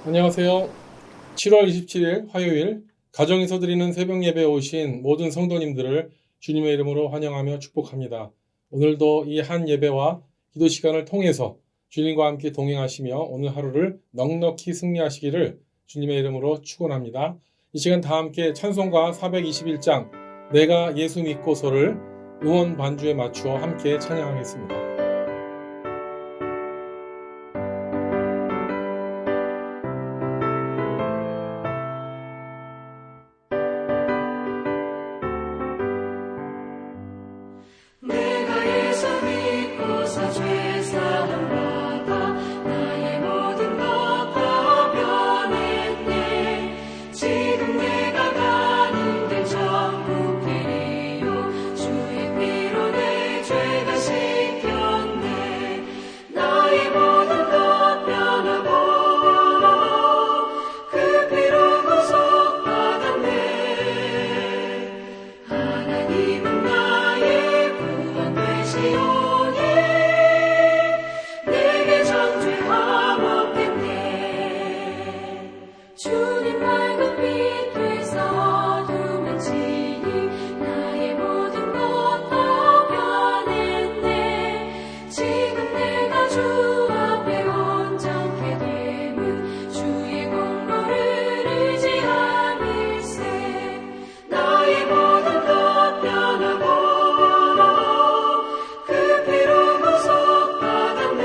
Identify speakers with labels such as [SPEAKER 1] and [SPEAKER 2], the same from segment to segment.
[SPEAKER 1] 안녕하세요. 7월 27일 화요일 가정에서 드리는 새벽 예배에 오신 모든 성도님들을 주님의 이름으로 환영하며 축복합니다. 오늘도 이 한 예배와 기도 시간을 통해서 주님과 함께 동행하시며 오늘 하루를 넉넉히 승리하시기를 주님의 이름으로 축원합니다. 이 시간 다 함께 찬송가 421장 내가 예수 믿고서를 응원 반주에 맞추어 함께 찬양하겠습니다.
[SPEAKER 2] 내가 예수 믿고서 죄사함 받아 나의 모든 것 다 변했네. 지금 내가 가는 길 천국 길이요 주의 피로 내 죄가 씻겼네. 나의 모든 것 변하고 그 피로 구속받았네. 하나님은 나의 구원되시오니 내게 정죄함 없겠네. 주님 밝은 빛 되사 어둠은 지니 나의 모든 것 다 변했네. 지금 내가 주 앞에 온전케 됨은 주의 공로를 의지함일세. 나의 모든 것 변하고 그 피로 구속받았네.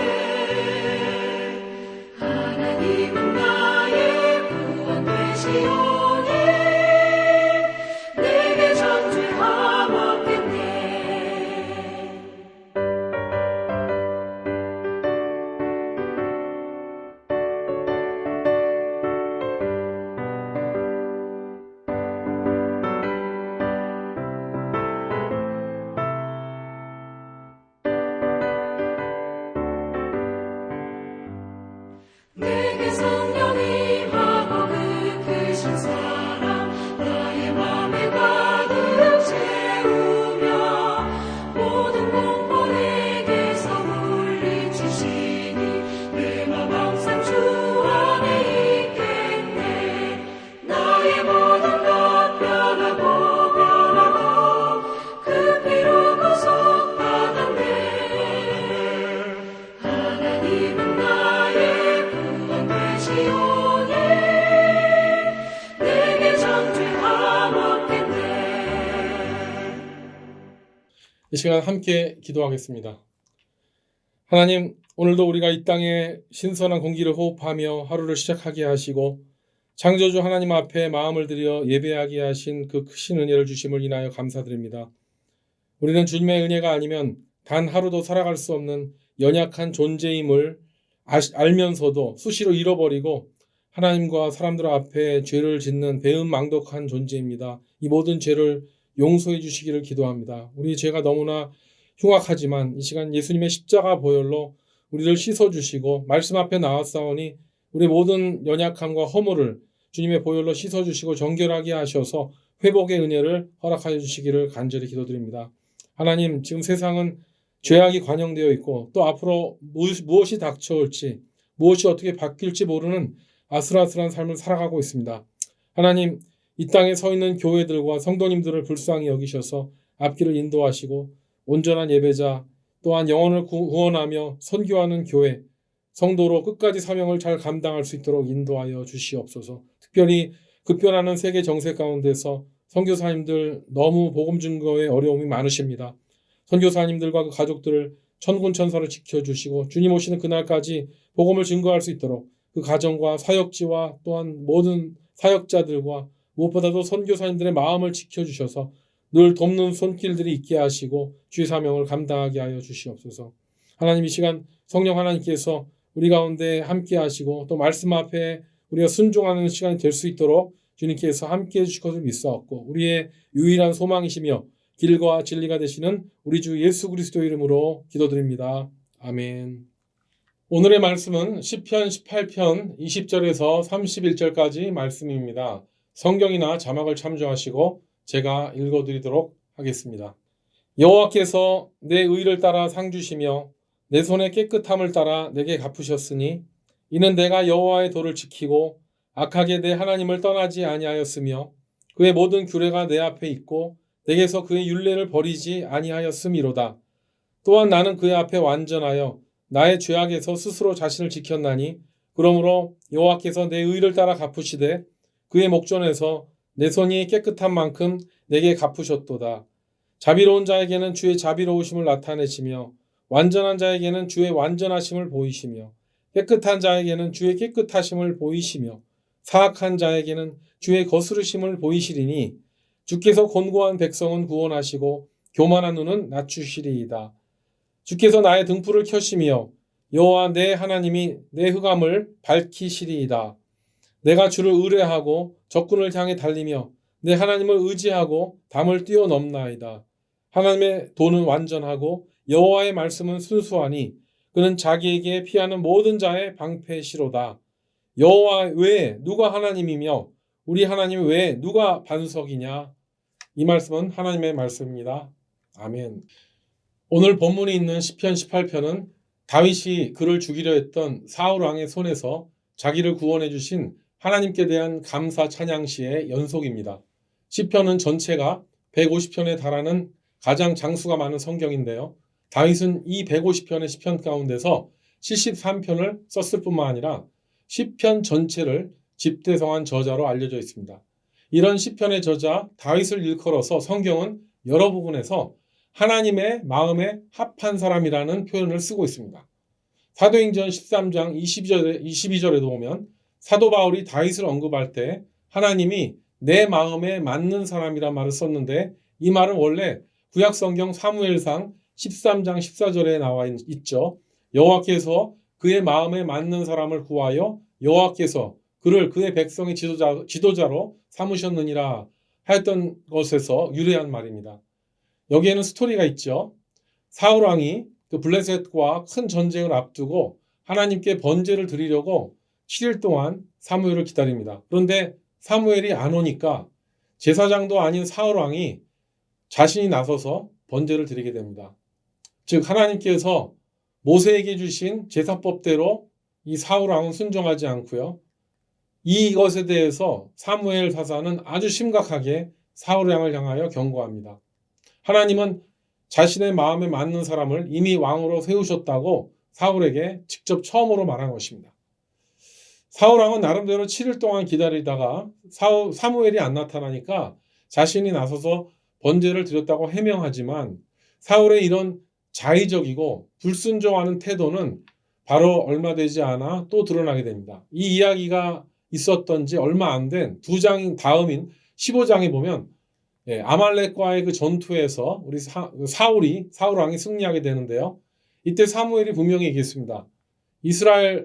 [SPEAKER 2] 하나님은 나의 구원되시오니 내게 정죄함 없겠네. 내게 성령이 임하고 그 크신 사랑 나의 맘에 가득 채우며 모든 공포 내게서 물리치시니 내 맘 항상 주 안에 있겠네. 나의 모든 것 변하고 그 피로 구속받았네. 하나님은 나의 구원되시오니 내게 정죄함 없겠네.
[SPEAKER 1] 이 시간 함께 기도하겠습니다. 하나님, 오늘도 우리가 이 땅에 신선한 공기를 호흡하며 하루를 시작하게 하시고 창조주 하나님 앞에 마음을 들여 예배하게 하신 그 크신 은혜를 주심을 인하여 감사드립니다. 우리는 주님의 은혜가 아니면 단 하루도 살아갈 수 없는 연약한 존재임을 알면서도 수시로 잃어버리고 하나님과 사람들 앞에 죄를 짓는 배은망덕한 존재입니다. 이 모든 죄를 용서해 주시기를 기도합니다. 우리 죄가 너무나 흉악하지만 이 시간 예수님의 십자가 보혈로 우리를 씻어주시고 말씀 앞에 나왔사오니 우리 모든 연약함과 허물을 주님의 보혈로 씻어주시고 정결하게 하셔서 회복의 은혜를 허락하여 주시기를 간절히 기도드립니다. 하나님, 지금 세상은 죄악이 관영되어 있고 또 앞으로 무엇이 닥쳐올지 무엇이 어떻게 바뀔지 모르는 아슬아슬한 삶을 살아가고 있습니다. 하나님, 이 땅에 서 있는 교회들과 성도님들을 불쌍히 여기셔서 앞길을 인도하시고 온전한 예배자 또한 영혼을 구원하며 선교하는 교회 성도로 끝까지 사명을 잘 감당할 수 있도록 인도하여 주시옵소서. 특별히 급변하는 세계 정세 가운데서 선교사님들 너무 복음 증거에 어려움이 많으십니다. 선교사님들과 그 가족들을 천군천사로 지켜주시고 주님 오시는 그날까지 복음을 증거할 수 있도록 그 가정과 사역지와 또한 모든 사역자들과 무엇보다도 선교사님들의 마음을 지켜주셔서 늘 돕는 손길들이 있게 하시고 주의 사명을 감당하게 하여 주시옵소서. 하나님, 이 시간 성령 하나님께서 우리 가운데 함께 하시고 또 말씀 앞에 우리가 순종하는 시간이 될 수 있도록 주님께서 함께 해주실 것을 믿사옵고 우리의 유일한 소망이시며 길과 진리가 되시는 우리 주 예수 그리스도 이름으로 기도드립니다. 아멘. 오늘의 말씀은 시편 18편 20절에서 31절까지 말씀입니다. 성경이나 자막을 참조하시고 제가 읽어드리도록 하겠습니다. 여호와께서 내 의를 따라 상 주시며 내 손의 깨끗함을 따라 내게 갚으셨으니 이는 내가 여호와의 도를 지키고 악하게 내 하나님을 떠나지 아니하였으며 그의 모든 규례가 내 앞에 있고 내게서 그의 율례를 버리지 아니하였음이로다. 또한 나는 그의 앞에 완전하여 나의 죄악에서 스스로 자신을 지켰나니 그러므로 여호와께서 내 의를 따라 갚으시되 그의 목전에서 내 손이 깨끗한 만큼 내게 갚으셨도다. 자비로운 자에게는 주의 자비로우심을 나타내시며 완전한 자에게는 주의 완전하심을 보이시며 깨끗한 자에게는 주의 깨끗하심을 보이시며 사악한 자에게는 주의 거스르심을 보이시리니 주께서 곤고한 백성은 구원하시고 교만한 눈은 낮추시리이다. 주께서 나의 등불을 켜시며 여호와 내 하나님이 내 흑암을 밝히시리이다. 내가 주를 의뢰하고 적군을 향해 달리며 내 하나님을 의지하고 담을 뛰어넘나이다. 하나님의 도는 완전하고 여호와의 말씀은 순수하니 그는 자기에게 피하는 모든 자의 방패시로다. 여호와 외에 누가 하나님이며 우리 하나님 외에 누가 반석이냐? 이 말씀은 하나님의 말씀입니다. 아멘. 오늘 본문이 있는 시편 18편은 다윗이 그를 죽이려 했던 사울 왕의 손에서 자기를 구원해 주신 하나님께 대한 감사 찬양시의 연속입니다. 시편은 전체가 150편에 달하는 가장 장수가 많은 성경인데요. 다윗은 이 150편의 시편 가운데서 73편을 썼을 뿐만 아니라 시편 전체를 집대성한 저자로 알려져 있습니다. 이런 시편의 저자 다윗을 일컬어서 성경은 여러 부분에서 하나님의 마음에 합한 사람이라는 표현을 쓰고 있습니다. 사도행전 13장 22절에도 보면 사도 바울이 다윗을 언급할 때 하나님이 내 마음에 맞는 사람이란 말을 썼는데 이 말은 원래 구약성경 사무엘상 13장 14절에 나와 있죠. 여호와께서 그의 마음에 맞는 사람을 구하여 여호와께서 그를 그의 백성의 지도자로 삼으셨느니라 하였던 것에서 유래한 말입니다. 여기에는 스토리가 있죠. 사울 왕이 그 블레셋과 큰 전쟁을 앞두고 하나님께 번제를 드리려고 7일 동안 사무엘을 기다립니다. 그런데 사무엘이 안 오니까 제사장도 아닌 사울 왕이 자신이 나서서 번제를 드리게 됩니다. 즉 하나님께서 모세에게 주신 제사법대로 이 사울 왕은 순종하지 않고요. 이것에 대해서 사무엘 사사는 아주 심각하게 사울 왕을 향하여 경고합니다. 하나님은 자신의 마음에 맞는 사람을 이미 왕으로 세우셨다고 사울에게 직접 처음으로 말한 것입니다. 사울 왕은 나름대로 7일 동안 기다리다가 사무엘이 안 나타나니까 자신이 나서서 번제를 드렸다고 해명하지만 사울의 이런 자의적이고 불순종하는 태도는 바로 얼마 되지 않아 또 드러나게 됩니다. 이 이야기가 있었던 지 얼마 안 된 2장 다음인 15장에 보면 아말렉과의 그 전투에서 우리 사울 왕이 승리하게 되는데요. 이때 사무엘이 분명히 얘기했습니다. 이스라엘의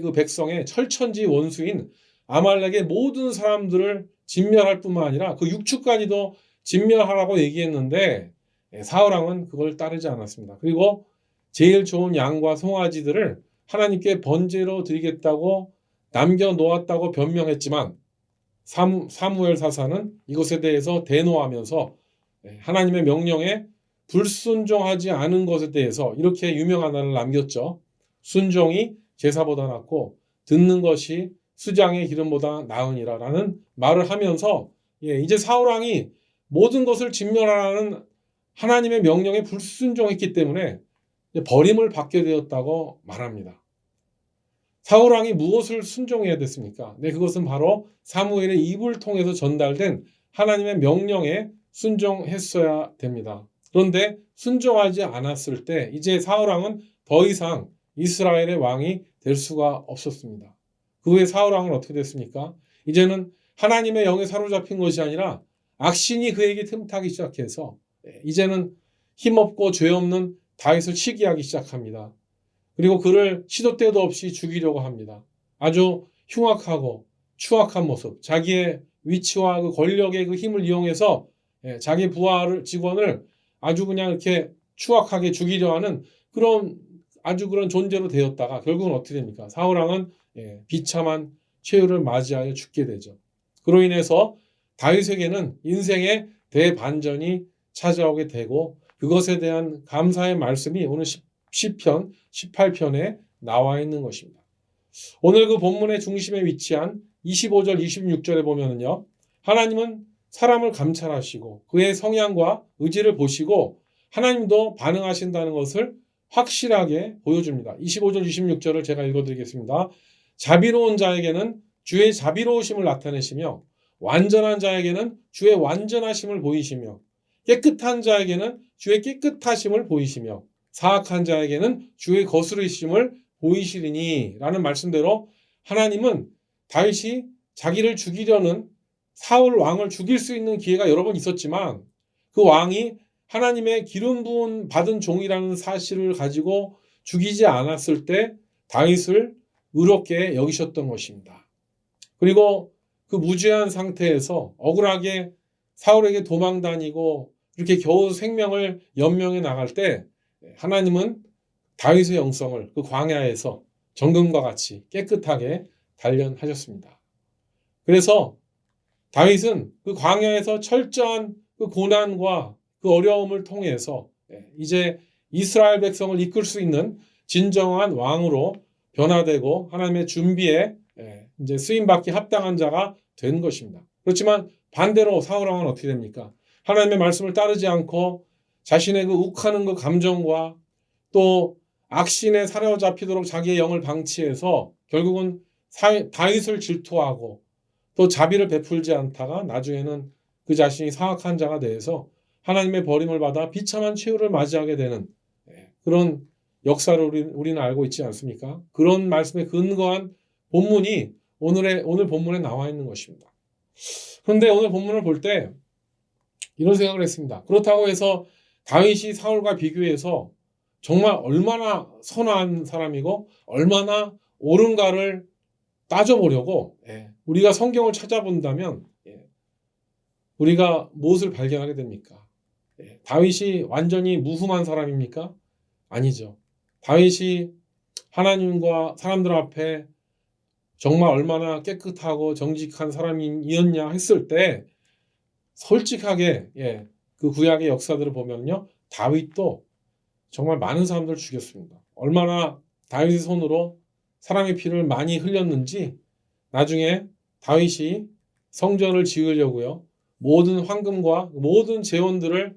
[SPEAKER 1] 그 백성의 철천지 원수인 아말렉의 모든 사람들을 진멸할 뿐만 아니라 그 육축까지도 진멸하라고 얘기했는데 사울 왕은 그걸 따르지 않았습니다. 그리고 제일 좋은 양과 송아지들을 하나님께 번제로 드리겠다고 남겨놓았다고 변명했지만 사무엘 사사는 이것에 대해서 대노하면서 하나님의 명령에 불순종하지 않은 것에 대해서 이렇게 유명한 말을 남겼죠. 순종이 제사보다 낫고 듣는 것이 수장의 기름보다 나으니라라는 말을 하면서 이제 사울 왕이 모든 것을 진멸하라는 하나님의 명령에 불순종했기 때문에 버림을 받게 되었다고 말합니다. 사울 왕이 무엇을 순종해야 됐습니까? 그것은 바로 사무엘의 입을 통해서 전달된 하나님의 명령에 순종했어야 됩니다. 그런데 순종하지 않았을 때 이제 사울 왕은 더 이상 이스라엘의 왕이 될 수가 없었습니다. 그 후에 사울 왕은 어떻게 됐습니까? 이제는 하나님의 영에 사로잡힌 것이 아니라 악신이 그에게 틈타기 시작해서 이제는 힘없고 죄 없는 다윗을 시기하기 시작합니다. 그리고 그를 시도 때도 없이 죽이려고 합니다. 아주 흉악하고 추악한 모습, 자기의 위치와 그 권력의 그 힘을 이용해서 자기 직원을 아주 그냥 이렇게 추악하게 죽이려 하는 그런 존재로 되었다가 결국은 어떻게 됩니까? 사울 왕은 비참한 최후를 맞이하여 죽게 되죠. 그로 인해서 다윗에게는 인생의 대반전이 찾아오게 되고 그것에 대한 감사의 말씀이 오늘 시편 18편에 나와 있는 것입니다. 오늘 그 본문의 중심에 위치한 25절, 26절에 보면은요. 하나님은 사람을 감찰하시고 그의 성향과 의지를 보시고 하나님도 반응하신다는 것을 확실하게 보여줍니다. 25절, 26절을 제가 읽어드리겠습니다. 자비로운 자에게는 주의 자비로우심을 나타내시며 완전한 자에게는 주의 완전하심을 보이시며 깨끗한 자에게는 주의 깨끗하심을 보이시며 사악한 자에게는 주의 거스르심을 보이시리니 라는 말씀대로 하나님은 다윗이 자기를 죽이려는 사울 왕을 죽일 수 있는 기회가 여러 번 있었지만 그 왕이 하나님의 기름 부은 받은 종이라는 사실을 가지고 죽이지 않았을 때 다윗을 의롭게 여기셨던 것입니다. 그리고 그 무죄한 상태에서 억울하게 사울에게 도망 다니고 이렇게 겨우 생명을 연명해 나갈 때 하나님은 다윗의 영성을 그 광야에서 정금과 같이 깨끗하게 단련하셨습니다. 그래서 다윗은 그 광야에서 철저한 그 고난과 그 어려움을 통해서 이제 이스라엘 백성을 이끌 수 있는 진정한 왕으로 변화되고 하나님의 준비에 이제 쓰임받기 합당한 자가 된 것입니다. 그렇지만 반대로 사울 왕은 어떻게 됩니까? 하나님의 말씀을 따르지 않고 자신의 그 욱하는 그 감정과 또 악신에 사로잡히도록 자기의 영을 방치해서 결국은 다윗을 질투하고 또 자비를 베풀지 않다가 나중에는 그 자신이 사악한 자가 돼서 하나님의 버림을 받아 비참한 최후를 맞이하게 되는 그런 역사를 우리는 알고 있지 않습니까? 그런 말씀에 근거한 본문이 오늘 본문에 나와 있는 것입니다. 그런데 오늘 본문을 볼 때 이런 생각을 했습니다. 그렇다고 해서 다윗이 사울과 비교해서 정말 얼마나 선한 사람이고 얼마나 옳은가를 따져보려고 우리가 성경을 찾아본다면 우리가 무엇을 발견하게 됩니까? 다윗이 완전히 무흠한 사람입니까? 아니죠. 다윗이 하나님과 사람들 앞에 정말 얼마나 깨끗하고 정직한 사람이었냐 했을 때 솔직하게 그 구약의 역사들을 보면요. 다윗도 정말 많은 사람들을 죽였습니다. 얼마나 다윗의 손으로 사람의 피를 많이 흘렸는지 나중에 다윗이 성전을 지으려고요. 모든 황금과 모든 재원들을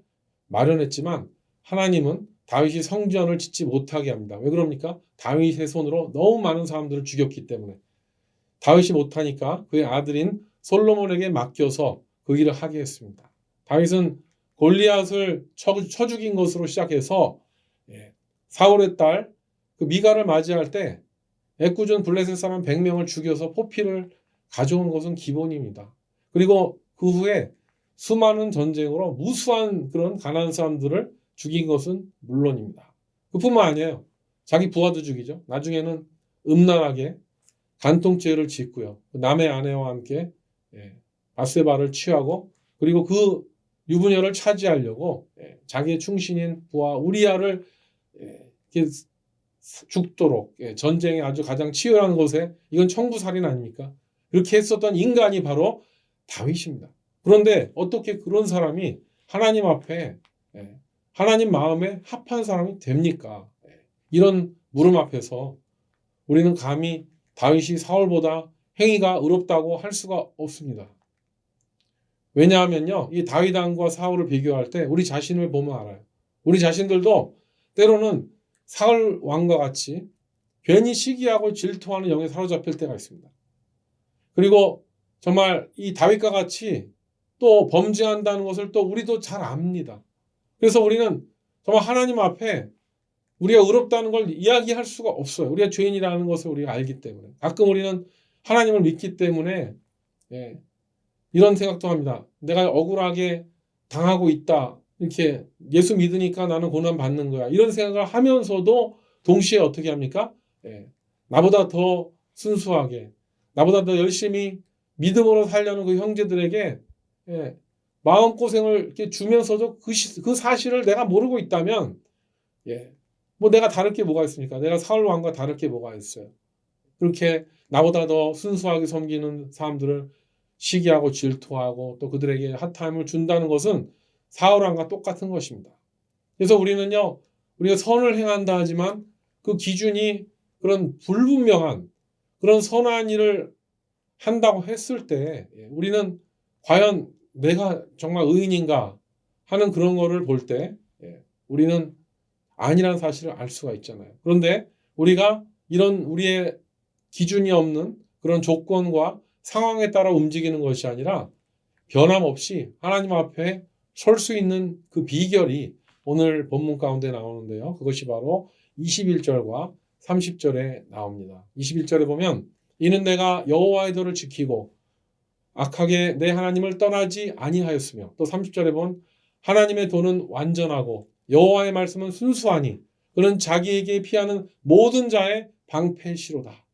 [SPEAKER 1] 마련했지만 하나님은 다윗이 성전을 짓지 못하게 합니다. 왜 그럽니까? 다윗의 손으로 너무 많은 사람들을 죽였기 때문에. 다윗이 못하니까 그의 아들인 솔로몬에게 맡겨서 그 일을 하게 했습니다. 다윗은 골리앗을 쳐 죽인 것으로 시작해서 사울의 딸 그 미가를 맞이할 때 애꿎은 블레셋 사람 100명을 죽여서 포피를 가져온 것은 기본입니다. 그리고 그 후에 수많은 전쟁으로 무수한 그런 가난한 사람들을 죽인 것은 물론입니다. 그뿐만 아니에요. 자기 부하도 죽이죠. 나중에는 음란하게 간통죄를 짓고요. 남의 아내와 함께 밧세바를 취하고 그리고 그 유부녀를 차지하려고 자기의 충신인 부하 우리아를 죽도록 전쟁에 아주 가장 치열한 곳에 이건 청부살인 아닙니까? 그렇게 했었던 인간이 바로 다윗입니다. 그런데 어떻게 그런 사람이 하나님 앞에 하나님 마음에 합한 사람이 됩니까? 이런 물음 앞에서 우리는 감히 다윗이 사울보다 행위가 의롭다고 할 수가 없습니다. 왜냐하면요, 이 다윗 왕과 사울을 비교할 때 우리 자신을 보면 알아요. 우리 자신들도 때로는 사울 왕과 같이 괜히 시기하고 질투하는 영에 사로잡힐 때가 있습니다. 그리고 정말 이 다윗과 같이 또 범죄한다는 것을 또 우리도 잘 압니다. 그래서 우리는 정말 하나님 앞에 우리가 의롭다는 걸 이야기할 수가 없어요. 우리가 죄인이라는 것을 우리가 알기 때문에. 가끔 우리는 하나님을 믿기 때문에 이런 생각도 합니다. 내가 억울하게 당하고 있다. 이렇게 예수 믿으니까 나는 고난 받는 거야. 이런 생각을 하면서도 동시에 어떻게 합니까? 나보다 더 순수하게, 나보다 더 열심히 믿음으로 살려는 그 형제들에게 마음고생을 이렇게 주면서도 그 사실을 내가 모르고 있다면 뭐 내가 다를 게 뭐가 있습니까? 내가 사울 왕과 다를 게 뭐가 있어요? 그렇게 나보다 더 순수하게 섬기는 사람들을 시기하고 질투하고 또 그들에게 핫함을 준다는 것은 사울 왕과 똑같은 것입니다. 그래서 우리는요, 우리가 선을 행한다 하지만 그 기준이 그런 불분명한 그런 선한 일을 한다고 했을 때 우리는 과연 내가 정말 의인인가 하는 그런 거를 볼 때 우리는 아니라는 사실을 알 수가 있잖아요. 그런데 우리가 이런 우리의 기준이 없는 그런 조건과 상황에 따라 움직이는 것이 아니라 변함없이 하나님 앞에 설 수 있는 그 비결이 오늘 본문 가운데 나오는데요. 그것이 바로 21절과 30절에 나옵니다. 21절에 보면 이는 내가 여호와의 도를 지키고 악하게 내 하나님을 떠나지 아니하였으며, 또 30절에 보면 하나님의 도는 완전하고 여호와의 말씀은 순수하니 그는 자기에게 피하는 모든 자의 방패시로다.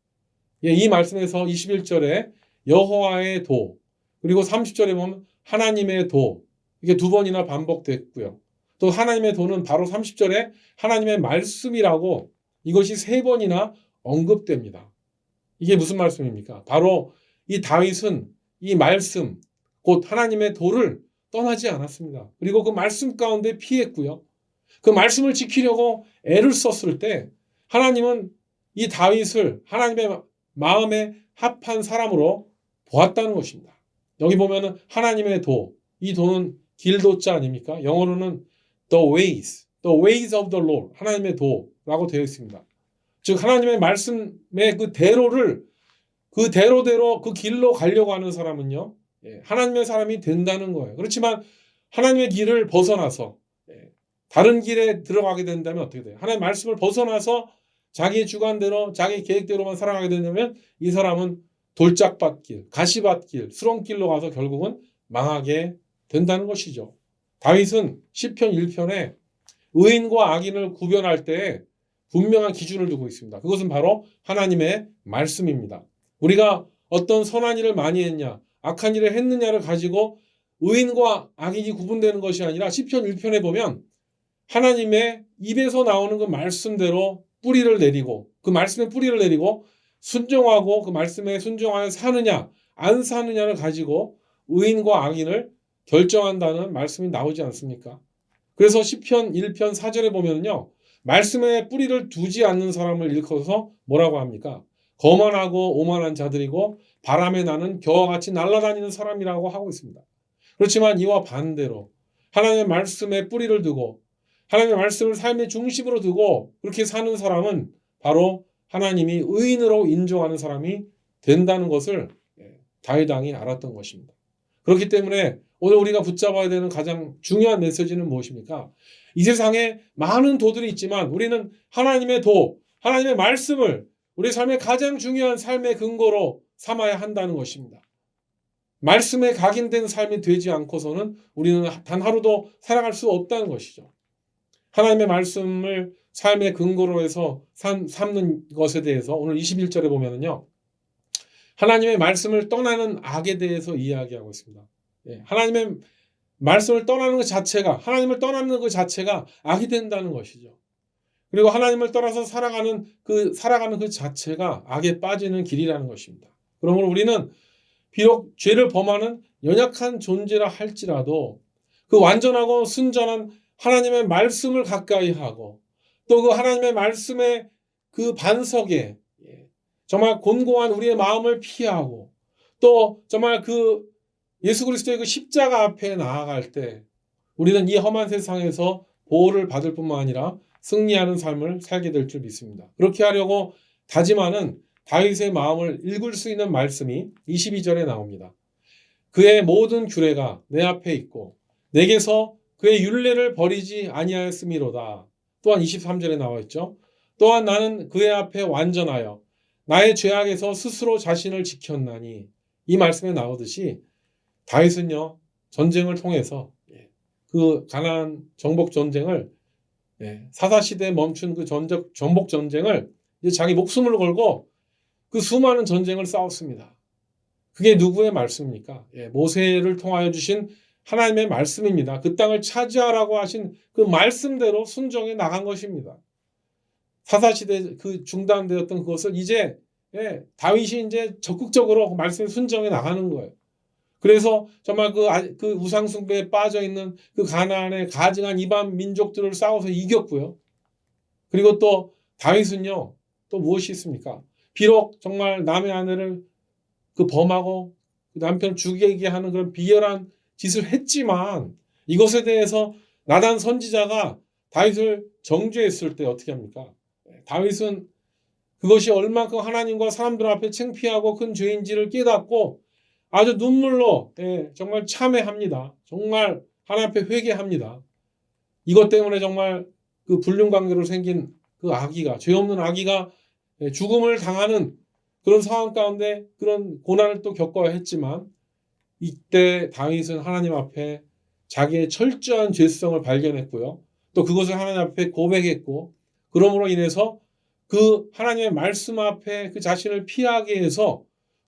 [SPEAKER 1] 이 말씀에서 21절에 여호와의 도, 그리고 30절에 보면 하나님의 도, 이게 두 번이나 반복됐고요. 또 하나님의 도는 바로 30절에 하나님의 말씀이라고 이것이 세 번이나 언급됩니다. 이게 무슨 말씀입니까? 바로 이 다윗은 이 말씀, 곧 하나님의 도를 떠나지 않았습니다. 그리고 그 말씀 가운데 피했고요. 그 말씀을 지키려고 애를 썼을 때 하나님은 이 다윗을 하나님의 마음에 합한 사람으로 보았다는 것입니다. 여기 보면은 하나님의 도, 이 도는 길도자 아닙니까? 영어로는 the ways of the Lord, 하나님의 도라고 되어 있습니다. 즉 하나님의 말씀의 그 대로를 그 대로대로 그 길로 가려고 하는 사람은요, 하나님의 사람이 된다는 거예요. 그렇지만 하나님의 길을 벗어나서 다른 길에 들어가게 된다면 어떻게 돼요? 하나님의 말씀을 벗어나서 자기의 주관대로 자기 계획대로만 살아가게 된다면 이 사람은 돌짝밭길, 가시밭길, 수렁길로 가서 결국은 망하게 된다는 것이죠. 다윗은 시편 1편에 의인과 악인을 구별할 때 분명한 기준을 두고 있습니다. 그것은 바로 하나님의 말씀입니다. 우리가 어떤 선한 일을 많이 했냐, 악한 일을 했느냐를 가지고 의인과 악인이 구분되는 것이 아니라 시편 1편에 보면 하나님의 입에서 나오는 그 말씀대로 뿌리를 내리고, 그 말씀의 뿌리를 내리고 순종하고 그 말씀에 순종하여 사느냐 안 사느냐를 가지고 의인과 악인을 결정한다는 말씀이 나오지 않습니까? 그래서 시편 1편 4절에 보면요, 말씀에 뿌리를 두지 않는 사람을 일컬어서 뭐라고 합니까? 거만하고 오만한 자들이고 바람에 나는 겨와 같이 날아다니는 사람이라고 하고 있습니다. 그렇지만 이와 반대로 하나님의 말씀에 뿌리를 두고 하나님의 말씀을 삶의 중심으로 두고 그렇게 사는 사람은 바로 하나님이 의인으로 인정하는 사람이 된다는 것을 다윗 왕이 알았던 것입니다. 그렇기 때문에 오늘 우리가 붙잡아야 되는 가장 중요한 메시지는 무엇입니까? 이 세상에 많은 도들이 있지만 우리는 하나님의 도, 하나님의 말씀을 우리 삶의 가장 중요한 삶의 근거로 삼아야 한다는 것입니다. 말씀에 각인된 삶이 되지 않고서는 우리는 단 하루도 살아갈 수 없다는 것이죠. 하나님의 말씀을 삶의 근거로 해서 삼는 것에 대해서 오늘 21절에 보면은요, 하나님의 말씀을 떠나는 악에 대해서 이야기하고 있습니다. 하나님의 말씀을 떠나는 것 자체가, 하나님을 떠나는 것 자체가 악이 된다는 것이죠. 그리고 하나님을 떠나서 살아가는 그 자체가 악에 빠지는 길이라는 것입니다. 그러므로 우리는 비록 죄를 범하는 연약한 존재라 할지라도 그 완전하고 순전한 하나님의 말씀을 가까이 하고 또 그 하나님의 말씀의 그 반석에 정말 곤고한 우리의 마음을 피하고 또 정말 그 예수 그리스도의 그 십자가 앞에 나아갈 때 우리는 이 험한 세상에서 보호를 받을 뿐만 아니라 승리하는 삶을 살게 될 줄 믿습니다. 그렇게 하려고 다짐하는 다윗의 마음을 읽을 수 있는 말씀이 22절에 나옵니다. 그의 모든 규례가 내 앞에 있고 내게서 그의 율례를 버리지 아니하였음이로다. 또한 23절에 나와 있죠. 또한 나는 그의 앞에 완전하여 나의 죄악에서 스스로 자신을 지켰나니, 이 말씀에 나오듯이 다윗은요 전쟁을 통해서 그 가나안 정복 전쟁을 사사시대에 멈춘 그 정복 전쟁을 이제 자기 목숨을 걸고 그 수많은 전쟁을 싸웠습니다. 그게 누구의 말씀입니까? 모세를 통하여 주신 하나님의 말씀입니다. 그 땅을 차지하라고 하신 그 말씀대로 순종해 나간 것입니다. 사사시대 그 중단되었던 그것을 이제 다윗이 이제 적극적으로 그 말씀에 순종해 나가는 거예요. 그래서 정말 그 우상숭배에 빠져 있는 그 가나안의 가증한 이방 민족들을 싸워서 이겼고요. 그리고 또 다윗은요 또 무엇이 있습니까? 비록 정말 남의 아내를 범하고 남편을 죽이게 하는 그런 비열한 짓을 했지만 이것에 대해서 나단 선지자가 다윗을 정죄했을 때 어떻게 합니까? 다윗은 그것이 얼만큼 하나님과 사람들 앞에 창피하고 큰 죄인지를 깨닫고 아주 눈물로 정말 참회합니다. 정말 하나님 앞에 회개합니다. 이것 때문에 정말 그 불륜 관계로 생긴 그 아기가, 죄 없는 아기가 죽음을 당하는 그런 상황 가운데 그런 고난을 또 겪어야 했지만 이때 다윗은 하나님 앞에 자기의 철저한 죄성을 발견했고요. 또 그것을 하나님 앞에 고백했고 그러므로 인해서 그 하나님의 말씀 앞에 그 자신을 피하게 해서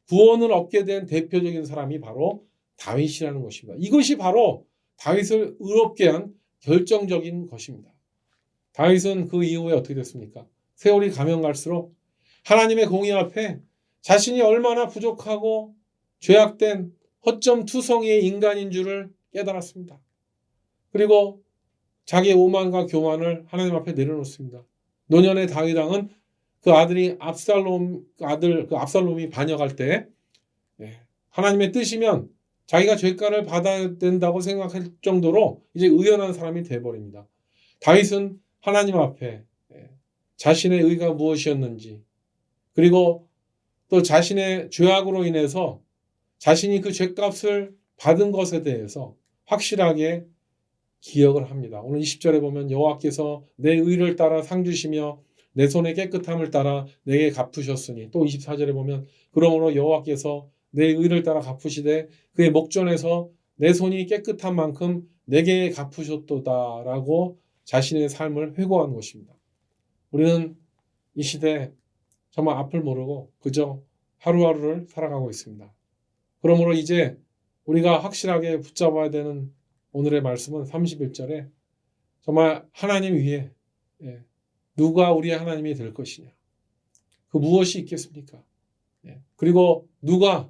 [SPEAKER 1] 구원을 얻게 된 대표적인 사람이 바로 다윗이라는 것입니다. 이것이 바로 다윗을 의롭게 한 결정적인 것입니다. 다윗은 그 이후에 어떻게 됐습니까? 세월이 가면 갈수록 하나님의 공의 앞에 자신이 얼마나 부족하고 죄악된 허점 투성이의 인간인 줄을 깨달았습니다. 그리고 자기의 오만과 교만을 하나님 앞에 내려놓습니다. 노년의 다윗 왕은 그 아들이 압살롬이 반역할 때 하나님의 뜻이면 자기가 죄가를 받아야 된다고 생각할 정도로 이제 의연한 사람이 되어버립니다. 다윗은 하나님 앞에 자신의 의가 무엇이었는지 그리고 또 자신의 죄악으로 인해서 자신이 그 죄값을 받은 것에 대해서 확실하게 기억을 합니다. 오늘 20절에 보면 여호와께서 내 의를 따라 상 주시며 내 손의 깨끗함을 따라 내게 갚으셨으니 또 24절에 보면 그러므로 여호와께서 내 의를 따라 갚으시되 그의 목전에서 내 손이 깨끗한 만큼 내게 갚으셨도다라고 자신의 삶을 회고한 것입니다. 우리는 이 시대에 정말 앞을 모르고 그저 하루하루를 살아가고 있습니다. 그러므로 이제 우리가 확실하게 붙잡아야 되는 오늘의 말씀은 31절에 정말 하나님 위에 누가 우리의 하나님이 될 것이냐. 그 무엇이 있겠습니까? 그리고 누가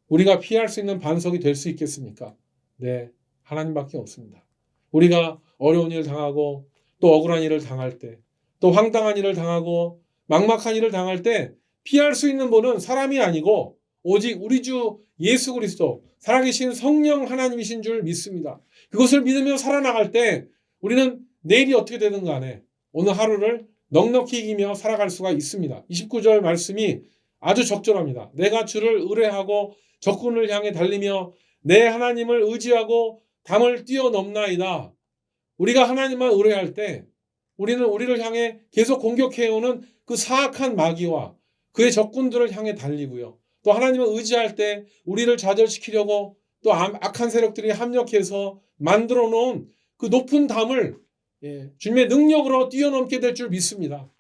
[SPEAKER 1] 우리가 피할 수 있는 반석이 될 수 있겠습니까? 네, 하나님밖에 없습니다. 우리가 어려운 일을 당하고 또 억울한 일을 당할 때 또 황당한 일을 당하고 막막한 일을 당할 때 피할 수 있는 분은 사람이 아니고 오직 우리 주 예수 그리스도 살아계신 성령 하나님이신 줄 믿습니다. 그것을 믿으며 살아나갈 때 우리는 내일이 어떻게 되든 간에 오늘 하루를 넉넉히 이기며 살아갈 수가 있습니다. 29절 말씀이 아주 적절합니다. 내가 주를 의뢰하고 적군을 향해 달리며 내 하나님을 의지하고 담을 뛰어넘나이다. 우리가 하나님만 의뢰할 때 우리는 우리를 향해 계속 공격해오는 그 사악한 마귀와 그의 적군들을 향해 달리고요. 또 하나님을 의지할 때 우리를 좌절시키려고 또 악한 세력들이 합력해서 만들어 놓은 그 높은 담을 주님의 능력으로 뛰어넘게 될 줄 믿습니다.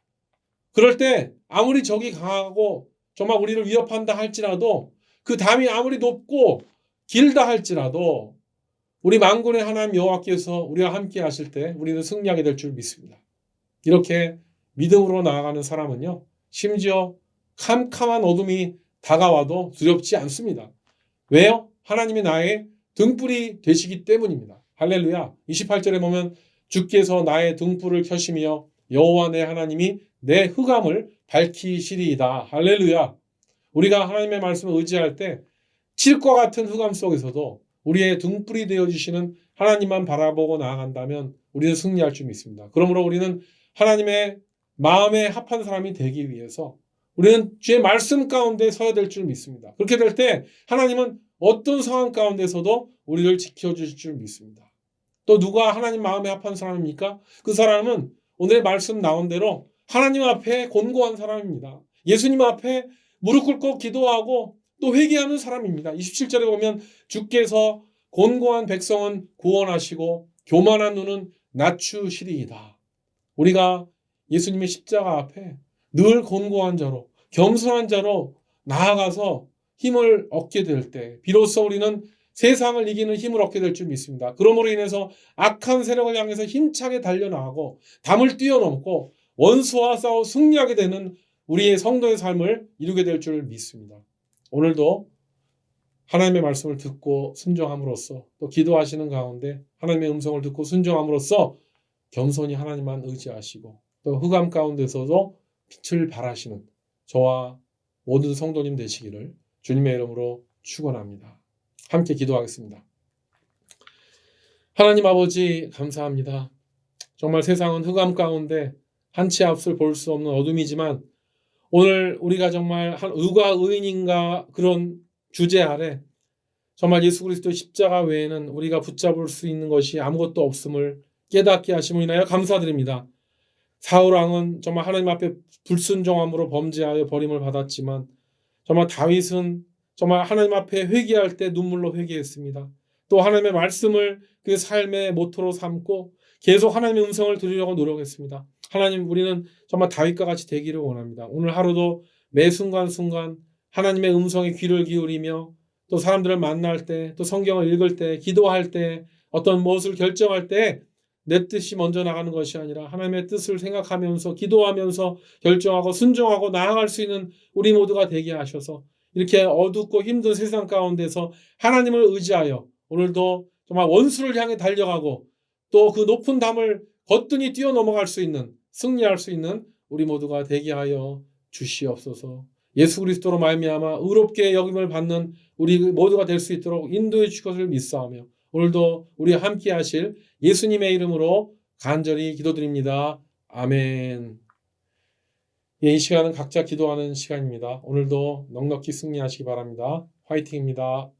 [SPEAKER 1] 그럴 때 아무리 적이 강하고 정말 우리를 위협한다 할지라도 그 담이 아무리 높고 길다 할지라도 우리 만군의 하나님 여호와께서 우리와 함께 하실 때 우리는 승리하게 될 줄 믿습니다. 이렇게 믿음으로 나아가는 사람은요. 심지어 캄캄한 어둠이 다가와도 두렵지 않습니다. 왜요? 하나님이 나의 등불이 되시기 때문입니다. 할렐루야. 28절에 보면 주께서 나의 등불을 켜시며 여호와 내 하나님이 내 흑암을 밝히시리이다. 할렐루야. 우리가 하나님의 말씀을 의지할 때 칠과 같은 흑암 속에서도 우리의 등불이 되어주시는 하나님만 바라보고 나아간다면 우리는 승리할 줄 믿습니다. 그러므로 우리는 하나님의 마음에 합한 사람이 되기 위해서 우리는 주의 말씀 가운데 서야 될 줄 믿습니다. 그렇게 될 때 하나님은 어떤 상황 가운데서도 우리를 지켜주실 줄 믿습니다. 또 누가 하나님 마음에 합한 사람입니까? 그 사람은 오늘의 말씀 나온 대로 하나님 앞에 곤고한 사람입니다. 예수님 앞에 무릎 꿇고 기도하고 또 회개하는 사람입니다. 27절에 보면 주께서 곤고한 백성은 구원하시고 교만한 눈은 낮추시리이다. 우리가 예수님의 십자가 앞에 늘 곤고한 자로 겸손한 자로 나아가서 힘을 얻게 될 때 비로소 우리는 세상을 이기는 힘을 얻게 될 줄 믿습니다. 그러므로 인해서 악한 세력을 향해서 힘차게 달려나가고 담을 뛰어넘고 원수와 싸워 승리하게 되는 우리의 성도의 삶을 이루게 될 줄 믿습니다. 오늘도 하나님의 말씀을 듣고 순종함으로써 또 기도하시는 가운데 하나님의 음성을 듣고 순종함으로써 겸손히 하나님만 의지하시고 또 흑암 가운데서도 빛을 발하시는 저와 모든 성도님 되시기를 주님의 이름으로 축원합니다. 함께 기도하겠습니다. 하나님 아버지 감사합니다. 정말 세상은 흑암 가운데 한치 앞을 볼 수 없는 어둠이지만 오늘 우리가 정말 한 의가 의인인가 그런 주제 아래 정말 예수 그리스도의 십자가 외에는 우리가 붙잡을 수 있는 것이 아무것도 없음을 깨닫게 하심을 인하여 감사드립니다. 사울 왕은 정말 하나님 앞에 불순종함으로 범죄하여 버림을 받았지만 정말 다윗은 정말 하나님 앞에 회개할 때 눈물로 회개했습니다. 또 하나님의 말씀을 그 삶의 모토로 삼고 계속 하나님의 음성을 들으려고 노력했습니다. 하나님, 우리는 정말 다윗과 같이 되기를 원합니다. 오늘 하루도 매 순간순간 하나님의 음성에 귀를 기울이며 또 사람들을 만날 때, 또 성경을 읽을 때, 기도할 때, 어떤 무엇을 결정할 때 내 뜻이 먼저 나가는 것이 아니라 하나님의 뜻을 생각하면서 기도하면서 결정하고 순종하고 나아갈 수 있는 우리 모두가 되게 하셔서 이렇게 어둡고 힘든 세상 가운데서 하나님을 의지하여 오늘도 정말 원수를 향해 달려가고 또 그 높은 담을 거뜬히 뛰어넘어갈 수 있는, 승리할 수 있는 우리 모두가 되게 하여 주시옵소서. 예수 그리스도로 말미암아 의롭게 여김을 받는 우리 모두가 될 수 있도록 인도해 주실 것을 믿사오며 오늘도 우리와 함께 하실 예수님의 이름으로 간절히 기도드립니다. 아멘. 예, 이 시간은 각자 기도하는 시간입니다. 오늘도 넉넉히 승리하시기 바랍니다. 화이팅입니다.